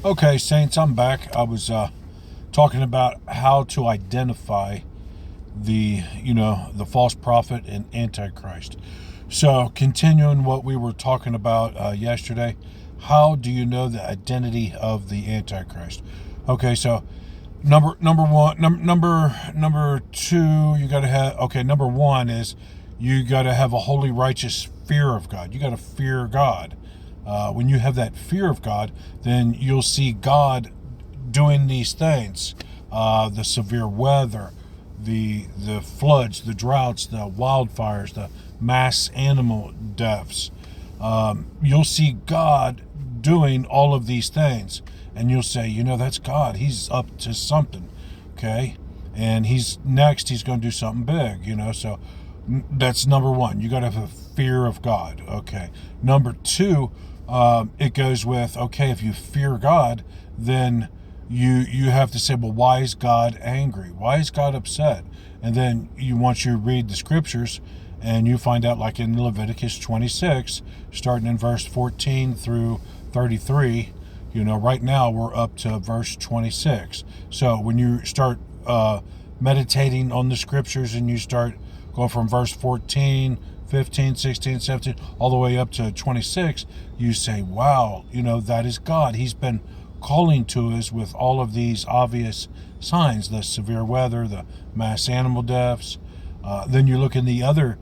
Okay, Saints, I'm back. I was talking about how to identify the false prophet and antichrist. So, continuing what we were talking about yesterday, how do you know the identity of the antichrist? Okay, so number one, number two, you got to have. Okay, number one is you got to have a holy, righteous fear of God. You got to fear God. When you have that fear of God, then you'll see God doing these things. The severe weather, the floods, the droughts, the wildfires, the mass animal deaths. You'll see God doing all of these things, and you'll say, that's God. He's up to something, okay? And he's going to do something big, So that's number one. You got to have a fear of God, okay? Number two, it goes with, okay, if you fear God, then you have to say, well, why is God angry? Why is God upset? And then once you read the scriptures, and you find out, like in Leviticus 26, starting in verse 14 through 33, right now we're up to verse 26. So when you start meditating on the scriptures and you start going from verse 14, 15, 16, 17, all the way up to 26, you say, wow, that is God. He's been calling to us with all of these obvious signs, the severe weather, the mass animal deaths. Then you look in the other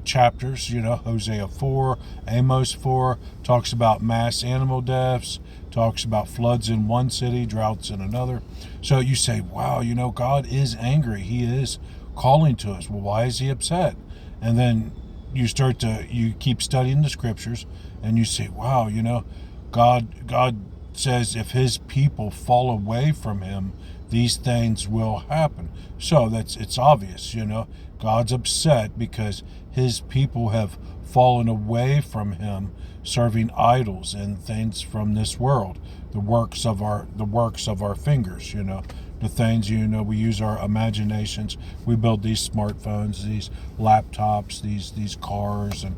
chapters, Hosea 4, Amos 4, talks about mass animal deaths, talks about floods in one city, droughts in another. So you say, wow, God is angry. He is calling to us. Well, why is he upset? And then you keep studying the scriptures, and you say, wow, God says if his people fall away from him, these things will happen. So it's obvious, God's upset because his people have fallen away from him, serving idols and things from this world, the works of our fingers, the things, we use our imaginations. We build these smartphones, these laptops, these cars, and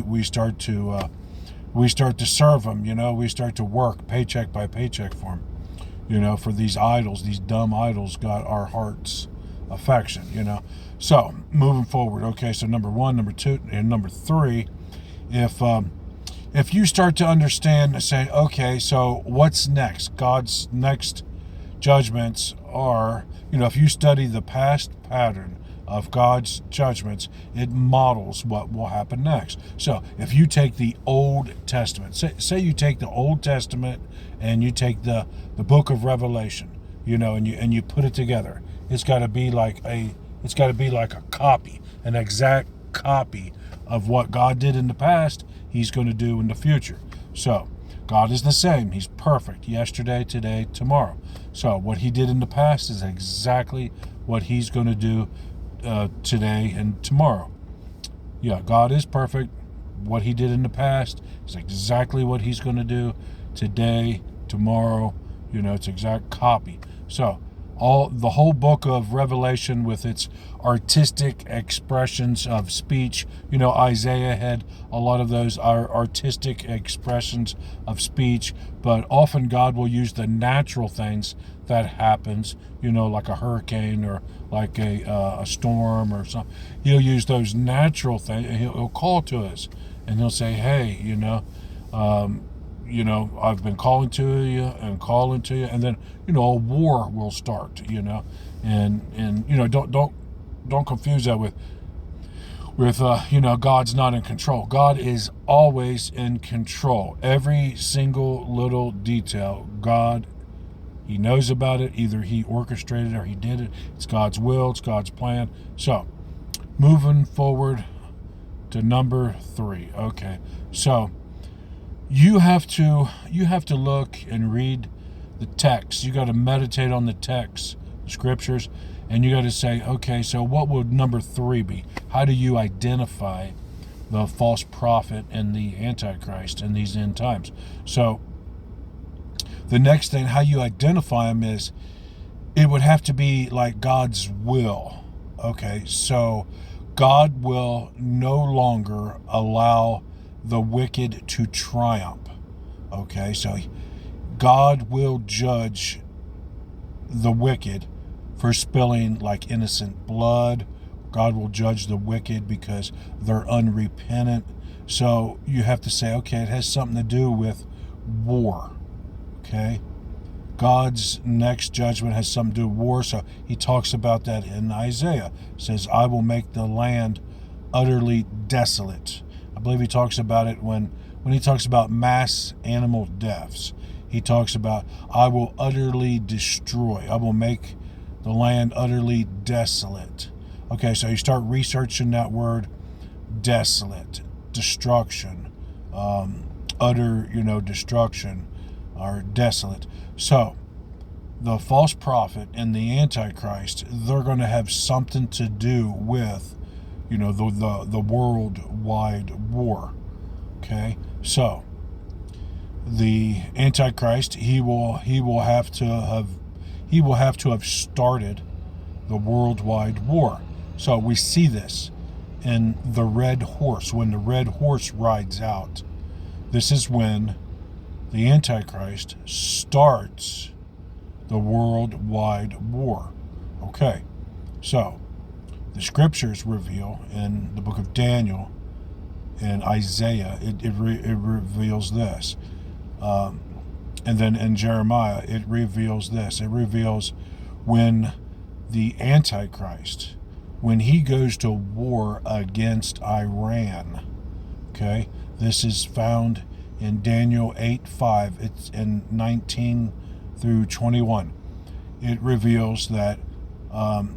we start to serve them. We start to work paycheck by paycheck for them, for these idols. These dumb idols got our heart's affection. So moving forward, okay, so number one, number two, and number three, if you start to understand, say, okay, so what's next? God's next judgments are, if you study the past pattern of God's judgments, it models what will happen next. So if you take the Old Testament, say you take the Old Testament and you take the book of Revelation, and you put it together, it's got to be like a copy, an exact copy of what God did in the past, he's going to do in the future. So God is the same. He's perfect yesterday, today, tomorrow. So what he did in the past is exactly what he's going to do today and tomorrow. Yeah, God is perfect. What he did in the past is exactly what he's going to do today, tomorrow. It's exact copy. So the whole book of Revelation with its artistic expressions of speech. Isaiah had a lot of those artistic expressions of speech, but often God will use the natural things that happens, like a hurricane or like a storm or something. He'll use those natural things, and he'll call to us, and he'll say, hey, I've been calling to you, and then, a war will start, and don't confuse that with God's not in control. God is always in control. Every single little detail, God, he knows about it. Either he orchestrated it or he did it. It's God's will, it's God's plan. So, moving forward to number three. Okay, so you have to look and read the text. You got to meditate on the text, the scriptures, and you got to say, okay, so what would number three be? How do you identify the false prophet and the antichrist in these end times? So the next thing, how you identify them, is it would have to be like God's will. Okay, so God will no longer allow the wicked to triumph. Okay, so God will judge the wicked for spilling like innocent blood. God will judge the wicked because they're unrepentant. So you have to say, okay, it has something to do with war. Okay? God's next judgment has something to do with war. So he talks about that in Isaiah. He says, I will make the land utterly desolate. I believe he talks about it when he talks about mass animal deaths. He talks about, I will utterly destroy. I will make the land utterly desolate. Okay, so you start researching that word, desolate, destruction, utter, destruction, or desolate. So, the false prophet and the Antichrist, they're going to have something to do with, the worldwide war. Okay, so the Antichrist, he will have to have started the worldwide war. So we see this in the red horse. When the red horse rides out, this is when the Antichrist starts the worldwide war. Okay, so the scriptures reveal in the book of Daniel and Isaiah, it reveals this. And then in Jeremiah, it reveals this. It reveals when the Antichrist, when he goes to war against Iran. Okay, this is found in Daniel 8:5. It's in 19 through 21. It reveals that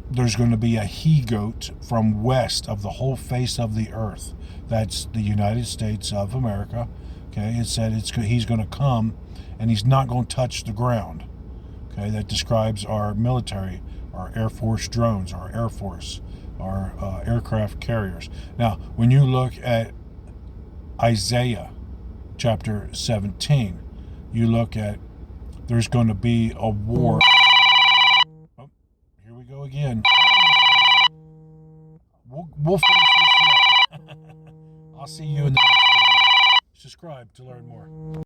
there's going to be a he-goat from west of the whole face of the earth. That's the United States of America. Okay, it said he's going to come and he's not going to touch the ground. Okay, that describes our military, our Air Force drones, our Air Force, our aircraft carriers. Now, when you look at Isaiah chapter 17, you look at there's going to be a war. Oh, here we go again. We'll finish this yet. I'll see you in the next video. Subscribe to learn more.